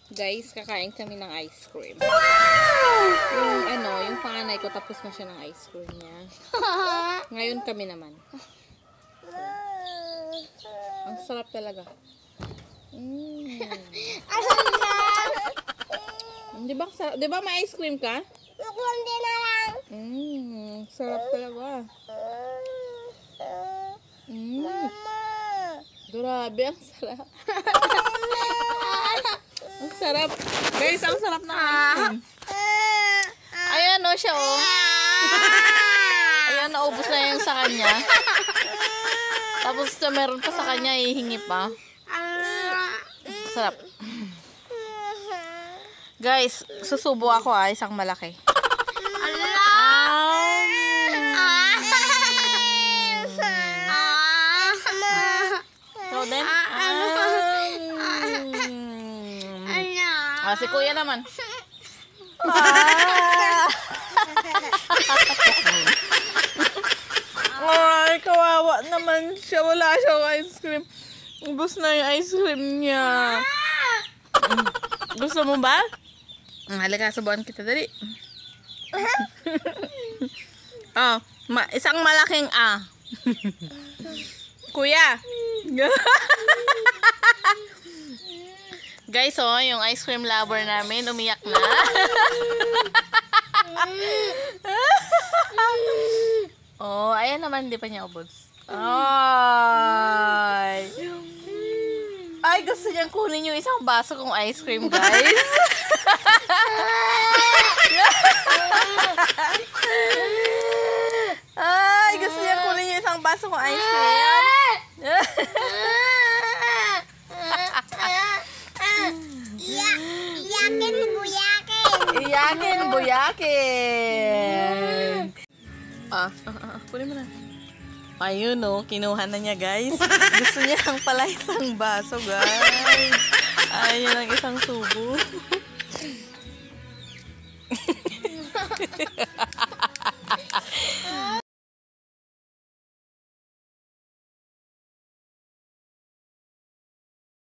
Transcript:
Guys, kakain kami ng ice cream. Wow! Yung panganay ko tapos na siya ng ice cream niya. Ngayon kami naman. Ang sarap talaga. Di ba may ice cream ka? Hindi na lang. Sarap talaga. Mama. Grabe, ang sarap. Ang sarap. Guys, ang sarap na ice cream. Ayan o siya o. Ayan, naubos na yung sa kanya. Tapos meron pa sa kanya, ihingi pa. Sarap. Guys, susubo ako isang malaki. So then, si kuya naman. Ay, kawawa naman siya. Wala siyang ice cream. Ubus na yung ice cream niya. Gusto mo ba? Halika, subukan kita. Dali. Oh, isang malaking Kuya. Guys, yung ice cream lover namin, umiyak na. Oh, ayan naman, hindi pa niya ubos. Ay, gusto niyang kunin yung isang baso kong ice cream, guys. Ay, gusto niyang kunin yung isang baso kong ice cream. Iyakin, buyakin. Kunin mo na. Ayun kinuha na niya, guys. Gusto niya lang pala isang baso, guys. Ayun ang isang subo.